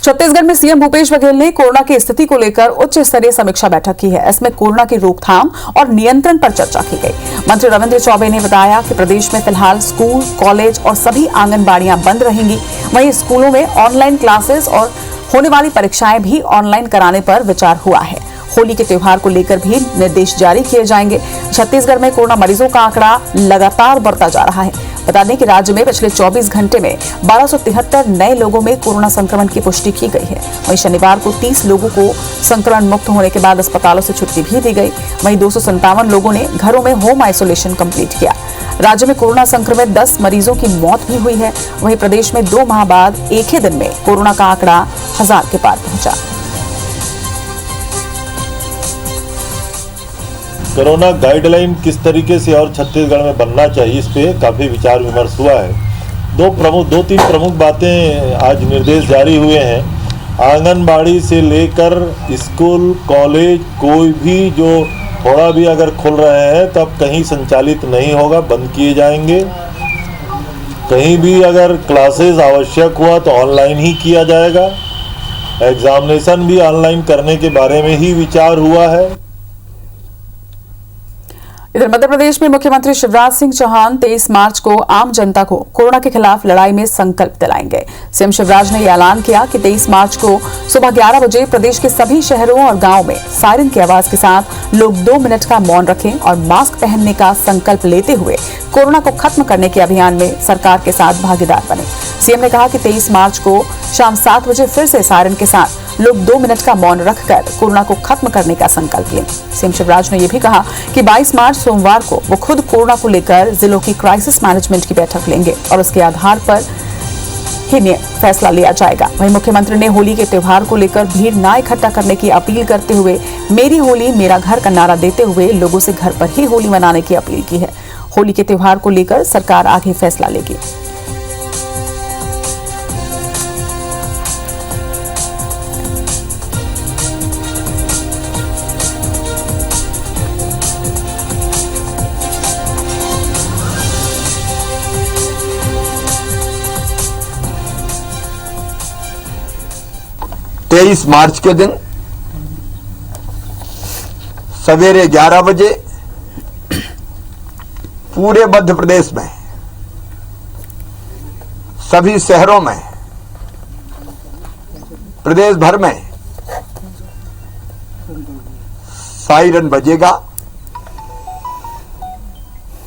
छत्तीसगढ़ में सीएम भूपेश बघेल ने कोरोना की स्थिति को लेकर उच्च स्तरीय समीक्षा बैठक की है। इसमें कोरोना की रोकथाम और नियंत्रण पर चर्चा की गई। मंत्री रविंद्र चौबे ने बताया कि प्रदेश में फिलहाल स्कूल, कॉलेज और सभी आंगनबाड़ियां बंद रहेंगी। वहीं स्कूलों में ऑनलाइन क्लासेस और होने वाली परीक्षाएं भी ऑनलाइन कराने पर विचार हुआ है। होली के त्योहार को लेकर भी निर्देश जारी किए जाएंगे। छत्तीसगढ़ में कोरोना मरीजों का आंकड़ा लगातार बढ़ता जा रहा है। बता दें कि राज्य में पिछले 24 घंटे में 1273 नए लोगों में कोरोना संक्रमण की पुष्टि की गई है। वहीं शनिवार को 30 लोगों को संक्रमण मुक्त होने के बाद अस्पतालों से छुट्टी भी दी गई। वहीं 257 लोगों ने घरों में होम आइसोलेशन कंप्लीट किया। राज्य में कोरोना संक्रमित 10 मरीजों की मौत भी हुई है। वहीं प्रदेश में 2 माह बाद एक ही दिन में कोरोना का आंकड़ा 1000 के पार पहुंचा। कोरोना गाइडलाइन किस तरीके से और छत्तीसगढ़ में बनना चाहिए, इस पे काफ़ी विचार विमर्श हुआ है। दो तीन प्रमुख बातें आज निर्देश जारी हुए हैं। आंगनबाड़ी से लेकर स्कूल, कॉलेज, कोई भी जो थोड़ा भी अगर खुल रहे हैं तब कहीं संचालित नहीं होगा, बंद किए जाएंगे। कहीं भी अगर क्लासेस आवश्यक हुआ तो ऑनलाइन ही किया जाएगा। एग्जामिनेशन भी ऑनलाइन करने के बारे में ही विचार हुआ है। इधर मध्य प्रदेश में मुख्यमंत्री शिवराज सिंह चौहान 23 मार्च को आम जनता को कोरोना के खिलाफ लड़ाई में संकल्प दिलाएंगे। सीएम शिवराज ने यह ऐलान किया कि 23 मार्च को सुबह 11 बजे प्रदेश के सभी शहरों और गांवों में सायरन की आवाज के साथ लोग 2 मिनट का मौन रखें और मास्क पहनने का संकल्प लेते हुए कोरोना को खत्म करने के अभियान में सरकार के साथ भागीदार बने। सीएम ने कहा कि 23 मार्च को शाम 7 बजे फिर से सायरन के साथ लोग 2 मिनट का मौन रखकर कोरोना को खत्म करने का संकल्प लें। सीएम शिवराज ने यह भी कहा कि 22 मार्च सोमवार को वो खुद कोरोना को लेकर जिलों की क्राइसिस मैनेजमेंट की बैठक लेंगे और उसके आधार पर ही फैसला लिया जाएगा। वहीं मुख्यमंत्री ने होली के त्योहार को लेकर भीड़ ना इकट्ठा करने की अपील करते हुए मेरी होली मेरा घर का नारा देते हुए लोगों से घर पर ही होली मनाने की अपील की है। होली के त्योहार को लेकर सरकार आगे फैसला लेगी। तेईस मार्च के दिन सवेरे 11 बजे पूरे मध्य प्रदेश में सभी शहरों में प्रदेश भर में सायरन बजेगा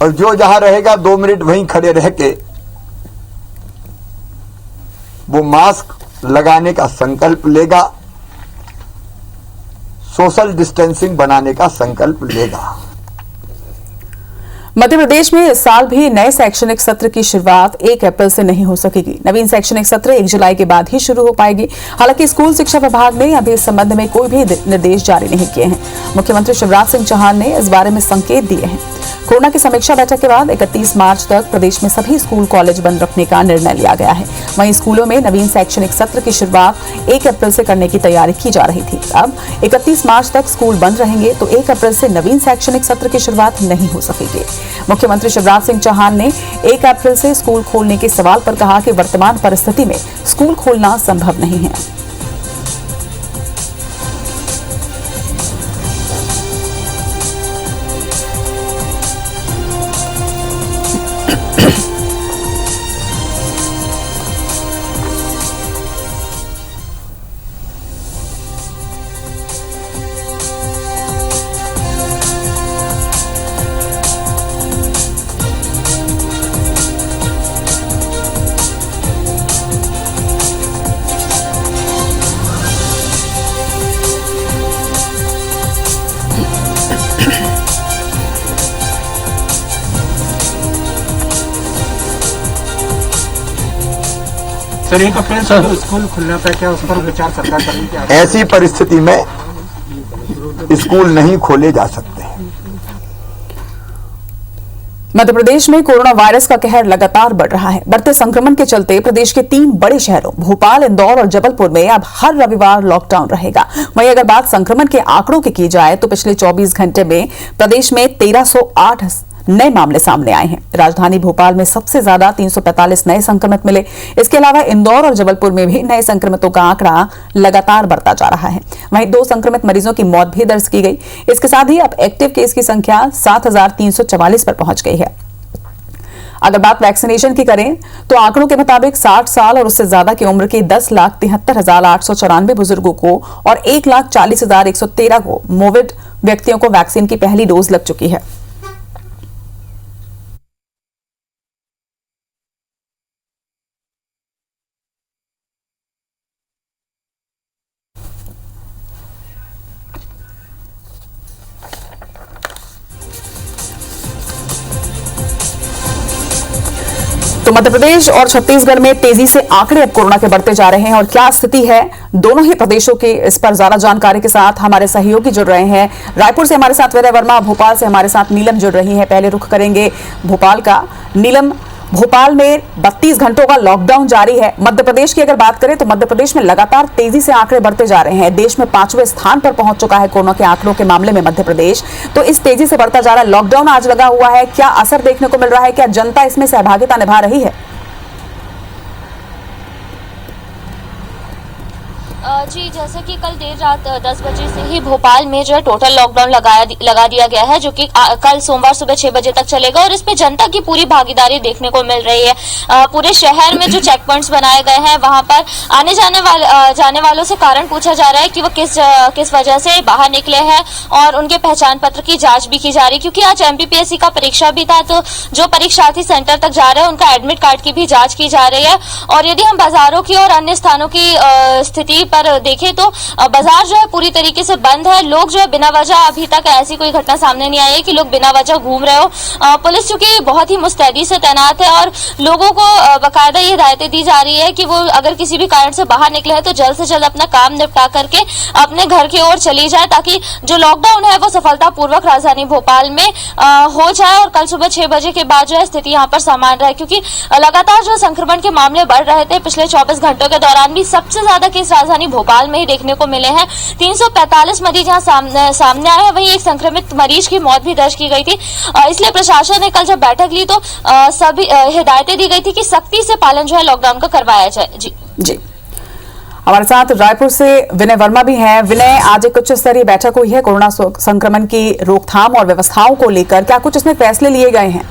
और जो जहां रहेगा 2 मिनट वहीं खड़े रह के वो मास्क लगाने का संकल्प लेगा, सोशल डिस्टेंसिंग बनाने का संकल्प लेगा। मध्य प्रदेश में इस साल भी नए शैक्षणिक सत्र की शुरुआत 1 अप्रैल से नहीं हो सकेगी। नवीन शैक्षणिक सत्र 1 जुलाई के बाद ही शुरू हो पाएगी। हालांकि स्कूल शिक्षा विभाग ने अभी इस संबंध में कोई भी निर्देश जारी नहीं किए हैं। मुख्यमंत्री शिवराज सिंह चौहान ने इस बारे में संकेत दिए हैं। कोरोना की समीक्षा बैठक के बाद 31 मार्च तक प्रदेश में सभी स्कूल, कॉलेज बंद रखने का निर्णय लिया गया है। वहीं स्कूलों में नवीन शैक्षणिक सत्र की शुरुआत 1 अप्रैल से करने की तैयारी की जा रही थी। अब 31 मार्च तक स्कूल बंद रहेंगे तो 1 अप्रैल से नवीन शैक्षणिक सत्र की शुरुआत नहीं हो सकेगी। मुख्यमंत्री शिवराज सिंह चौहान ने 1 अप्रैल से स्कूल खोलने के सवाल पर कहा कि वर्तमान परिस्थिति में स्कूल खोलना संभव नहीं है। सर, 1 अप्रैल से स्कूल खुलना था, क्या उस पर विचार सरकार करेगी? ऐसी परिस्थिति में स्कूल नहीं खोले जा सकते। मध्य प्रदेश में कोरोना वायरस का कहर लगातार बढ़ रहा है। बढ़ते संक्रमण के चलते प्रदेश के 3 बड़े शहरों भोपाल, इंदौर और जबलपुर में अब हर रविवार लॉकडाउन रहेगा। वहीं अगर बात संक्रमण के आंकड़ों की की जाए तो पिछले 24 घंटे में प्रदेश में 1308 नए मामले सामने आए हैं। राजधानी भोपाल में सबसे ज्यादा 345 नए संक्रमित मिले। इसके अलावा इंदौर और जबलपुर में भी नए संक्रमितों का आंकड़ा लगातार बढ़ता जा रहा है। वहीं 2 संक्रमित मरीजों की मौत भी दर्ज की गई। इसके साथ ही अब एक्टिव केस की संख्या 7,344 पर पहुंच गई है। अगर बात वैक्सीनेशन की करें तो आंकड़ों के मुताबिक 60 साल और उससे ज्यादा की उम्र के 10,73,894 बुजुर्गों को और 1,40,113 को कोविड व्यक्तियों को वैक्सीन की पहली डोज लग चुकी है। तो मध्य प्रदेश और छत्तीसगढ़ में तेजी से आंकड़े अब कोरोना के बढ़ते जा रहे हैं और क्या स्थिति है दोनों ही प्रदेशों की, इस पर ज्यादा जानकारी के साथ हमारे सहयोगी जुड़ रहे हैं। रायपुर से हमारे साथ विनय वर्मा, भोपाल से हमारे साथ नीलम जुड़ रही है। पहले रुख करेंगे भोपाल का। नीलम, भोपाल में 32 घंटों का लॉकडाउन जारी है। मध्य प्रदेश की अगर बात करें तो मध्य प्रदेश में लगातार तेजी से आंकड़े बढ़ते जा रहे हैं। देश में 5वें स्थान पर पहुंच चुका है कोरोना के आंकड़ों के मामले में मध्य प्रदेश। तो इस तेजी से बढ़ता जा रहा है, लॉकडाउन आज लगा हुआ है, क्या असर देखने को मिल रहा है? क्या जनता इसमें सहभागिता निभा रही है? जी, जैसे कि कल देर रात 10 बजे से ही भोपाल में जो है टोटल लॉकडाउन लगा दिया गया है, जो कि कल सोमवार सुबह 6 बजे तक चलेगा और इसमें जनता की पूरी भागीदारी देखने को मिल रही है। पूरे शहर में जो चेक पॉइंट्स बनाए गए हैं वहां पर आने जाने वालों से कारण पूछा जा रहा है कि वो किस वजह से बाहर निकले हैं और उनके पहचान पत्र की जांच भी की जा रही है, क्योंकि आज MPPSC का परीक्षा भी था। तो जो परीक्षार्थी सेंटर तक जा रहे हैं उनका एडमिट कार्ड की भी जाँच की जा रही है। और यदि हम बाजारों की और अन्य स्थानों की स्थिति पर देखें तो बाजार जो है पूरी तरीके से बंद है। लोग जो है बिना वजह, अभी तक ऐसी कोई घटना सामने नहीं आई है कि लोग बिना वजह घूम रहे हो। पुलिस चूंकि बहुत ही मुस्तैदी से तैनात है और लोगों को बाकायदा ये हिदायतें दी जा रही है कि वो अगर किसी भी कारण से बाहर निकले हैं तो जल्द से जल्द अपना काम निपटा करके अपने घर की ओर चली जाए, ताकि जो लॉकडाउन है वो सफलतापूर्वक राजधानी भोपाल में हो जाए और कल सुबह 6 बजे के बाद जो है स्थिति यहाँ पर सामान्य रहे। क्योंकि लगातार जो संक्रमण के मामले बढ़ रहे थे, पिछले 24 घंटों के दौरान भी सबसे ज्यादा केस राजधानी भोपाल में ही देखने को मिले हैं। 345 मरीज यहाँ सामने आए हैं। वहीं एक संक्रमित मरीज की मौत भी दर्ज की गई थी। इसलिए प्रशासन ने कल जब बैठक ली तो सभी हिदायतें दी गई थी कि सख्ती से पालन जो है लॉकडाउन का करवाया जाए। जी हमारे साथ रायपुर से विनय वर्मा भी हैं। विनय, आज एक उच्च स्तरीय बैठक हुई है कोरोना संक्रमण की रोकथाम और व्यवस्थाओं को लेकर, क्या कुछ इसमें फैसले लिए गए हैं?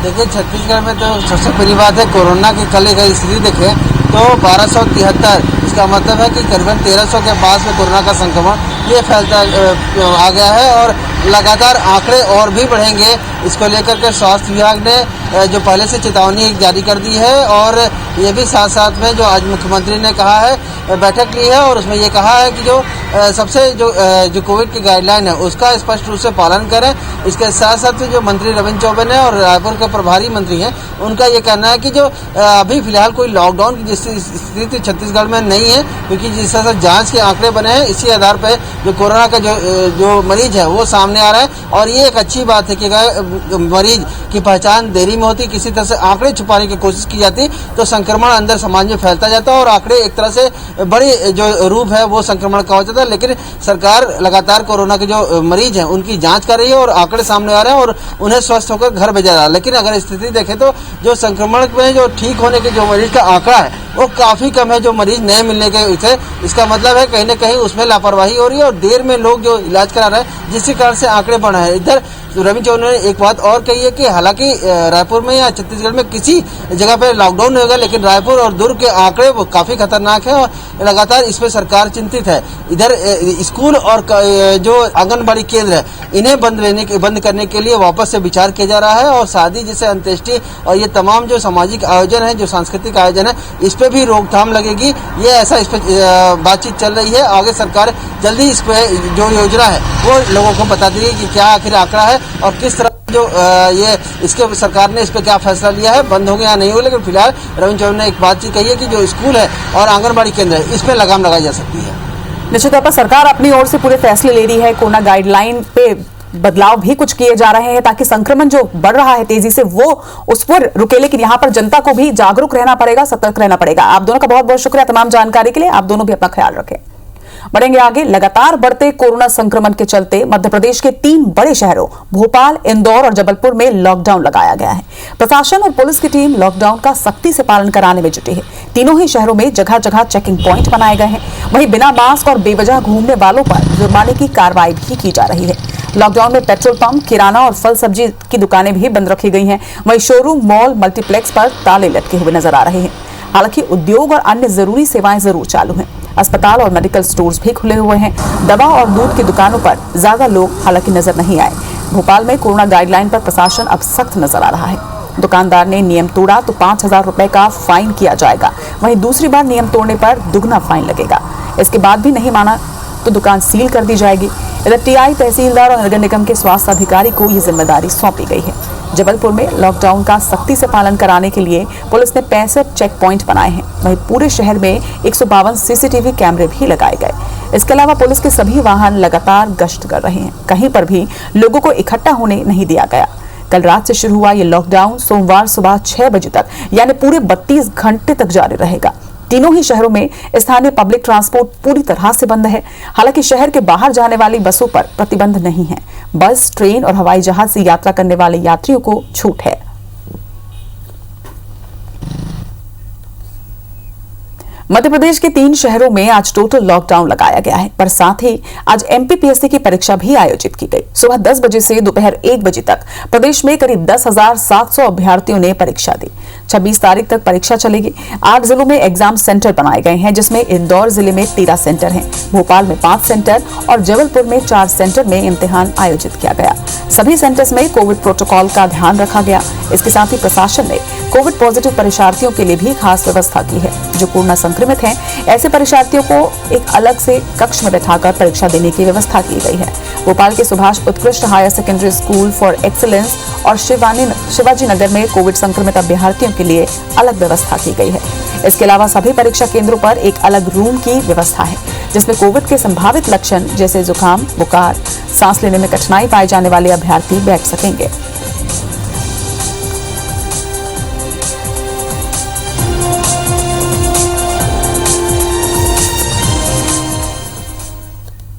देखिए, छत्तीसगढ़ में तो सबसे बड़ी बात है कोरोना की कल एक स्थिति देखें तो 1273, इसका मतलब है कि करीबन 1300 के पास में कोरोना का संक्रमण ये फैलता आ गया है और लगातार आंकड़े और भी बढ़ेंगे। इसको लेकर के स्वास्थ्य विभाग ने जो पहले से चेतावनी जारी कर दी है और ये भी साथ साथ में जो आज मुख्यमंत्री ने कहा है, बैठक ली है और उसमें ये कहा है कि जो सबसे जो कोविड की गाइडलाइन है उसका स्पष्ट रूप से पालन करें। इसके साथ साथ जो मंत्री रविंद्र चौबे ने और रायपुर के प्रभारी मंत्री हैं उनका ये कहना है कि जो अभी फिलहाल कोई लॉकडाउन की जिस स्थिति छत्तीसगढ़ में नहीं है, क्योंकि जिस तरह से जांच के आंकड़े बने हैं इसी आधार पर जो कोरोना का जो मरीज है वो सामने आ रहा है। और ये एक अच्छी बात है कि अगर मरीज की पहचान देरी में होती, किसी तरह से आंकड़े छुपाने की कोशिश की जाती तो संक्रमण अंदर समाज में फैलता जाता और आंकड़े एक तरह से बड़ी जो रूप है वो संक्रमण का हो जाता है। लेकिन सरकार लगातार कोरोना के जो मरीज हैं उनकी जांच कर रही है और आंकड़े सामने आ रहे हैं और उन्हें स्वस्थ होकर घर भेजा जा रहा है। लेकिन अगर स्थिति देखें तो जो संक्रमण में जो ठीक होने के जो मरीज का आंकड़ा है वो काफी कम है, जो मरीज नए मिलने के से। इसका मतलब है कहीं न कहीं उसमें लापरवाही हो रही है और देर में लोग जो इलाज करा रहे हैं जिसके कारण से आंकड़े बढ़ रहे हैं। इधर रविंद्र चौबे ने एक बात और कही है कि हालांकि रायपुर में या छत्तीसगढ़ में किसी जगह पे लॉकडाउन नहीं होगा, लेकिन रायपुर और दुर्ग के आंकड़े वो काफी खतरनाक है और लगातार इस पे सरकार चिंतित है। इधर स्कूल और जो आंगनबाड़ी केंद्र है इन्हें बंद करने के लिए वापस से विचार किया जा रहा है और शादी जैसे अंत्येष्टि और ये तमाम जो सामाजिक आयोजन है, जो सांस्कृतिक आयोजन है, इस पे भी रोकथाम लगेगी। ये ऐसा इस पे बातचीत चल रही है। आगे सरकार जल्दी इस पे जो योजना है वो लोगों को बता देगी कि क्या आखिर आंकड़ा है और किस तरह जो ये इसके सरकार ने इस पे क्या फैसला लिया है, बंद होंगे या नहीं होंगे। लेकिन फिलहाल रविंद्र चौबे ने एक बातचीत कही है कि जो स्कूल है और आंगनबाड़ी केंद्र है इस पे लगाम लगाई जा सकती है। निश्चित तौर पर सरकार अपनी ओर से पूरे फैसले ले रही है। कोरोना गाइडलाइन पे बदलाव भी कुछ किए जा रहे हैं ताकि संक्रमण जो बढ़ रहा है तेजी से वो उस पर रुके। लेकिन यहाँ पर जनता को भी जागरूक रहना पड़ेगा, सतर्क रहना पड़ेगा। आप दोनों का बहुत बहुत शुक्रिया तमाम जानकारी के लिए। आप दोनों भी अपना ख्याल रखें। बढ़ेंगे आगे। लगातार बढ़ते कोरोना संक्रमण के चलते मध्य प्रदेश के 3 बड़े शहरों भोपाल, इंदौर और जबलपुर में लॉकडाउन लगाया गया है। प्रशासन और पुलिस की टीम लॉकडाउन का सख्ती से पालन कराने में जुटी है। तीनों ही शहरों में जगह जगह चेकिंग पॉइंट बनाए गए हैं। वहीं बिना मास्क और बेवजह घूमने वालों पर जुर्माने की कार्रवाई भी की जा रही है। लॉकडाउन में पेट्रोल पंप, किराना और फल सब्जी की दुकानें भी बंद रखी गई हैं। वहीं शोरूम, मॉल, मल्टीप्लेक्स पर ताले लटके हुए नजर आ रहे हैं। हालांकि उद्योग और अन्य जरूरी सेवाएं जरूर चालू हैं। अस्पताल और मेडिकल स्टोर्स भी खुले हुए हैं। दवा और दूध की दुकानों पर ज्यादा लोग हालांकि नजर नहीं आए। भोपाल में कोरोना गाइडलाइन पर प्रशासन अब सख्त नजर आ रहा है। दुकानदार ने नियम तोड़ा तो 5,000 रुपए का फाइन किया जाएगा। वहीं दूसरी बार नियम तोड़ने पर दुगना फाइन लगेगा। इसके बाद भी नहीं माना तो दुकान सील कर दी जाएगी। इधर टीआई, तहसीलदार और नगर निगम के स्वास्थ्य अधिकारी को ये जिम्मेदारी सौंपी गई है। जबलपुर में लॉकडाउन का सख्ती से पालन कराने के लिए पुलिस ने 65 चेक पॉइंट बनाए हैं। वहीं पूरे शहर में 152 सीसीटीवी कैमरे भी लगाए गए। इसके अलावा पुलिस के सभी वाहन लगातार गश्त कर रहे हैं। कहीं पर भी लोगों को इकट्ठा होने नहीं दिया गया। कल रात से शुरू हुआ ये लॉकडाउन सोमवार सुबह 6 बजे तक यानी पूरे 32 घंटे तक जारी रहेगा। तीनों ही शहरों में स्थानीय पब्लिक ट्रांसपोर्ट पूरी तरह से बंद है। हालांकि शहर के बाहर जाने वाली बसों पर प्रतिबंध नहीं है। बस, ट्रेन और हवाई जहाज से यात्रा करने वाले यात्रियों को छूट है। मध्य प्रदेश के 3 शहरों में आज टोटल लॉकडाउन लगाया गया है, पर साथ ही आज एमपीपीएससी की परीक्षा भी आयोजित की गई। सुबह 10 बजे से दोपहर 1 बजे तक प्रदेश में करीब 10,700 अभ्यर्थियों ने परीक्षा दी। 26 तारीख तक परीक्षा चलेगी। 8 जिलों में एग्जाम सेंटर बनाए गए हैं, जिसमें इंदौर जिले में 13 सेंटर हैं, भोपाल में 5 सेंटर और जबलपुर में 4 सेंटर में इम्तिहान आयोजित किया गया। सभी सेंटर्स में कोविड प्रोटोकॉल का ध्यान रखा गया। इसके साथ ही प्रशासन ने कोविड पॉजिटिव परीक्षार्थियों के लिए भी खास व्यवस्था की है। जो कोरोना संक्रमित हैं, ऐसे परीक्षार्थियों को एक अलग से कक्ष में बैठाकर परीक्षा देने की व्यवस्था की गई है। भोपाल के सुभाष उत्कृष्ट higher secondary school for excellence और शिवाजी नगर में कोविड संक्रमित अभ्यर्थियों के लिए अलग व्यवस्था की गई है। इसके अलावा सभी परीक्षा केंद्रों पर एक अलग रूम की व्यवस्था है, जिसमें कोविड के संभावित लक्षण जैसे जुकाम, बुखार, सांस लेने में कठिनाई पाए जाने वाले अभ्यर्थी बैठ सकेंगे।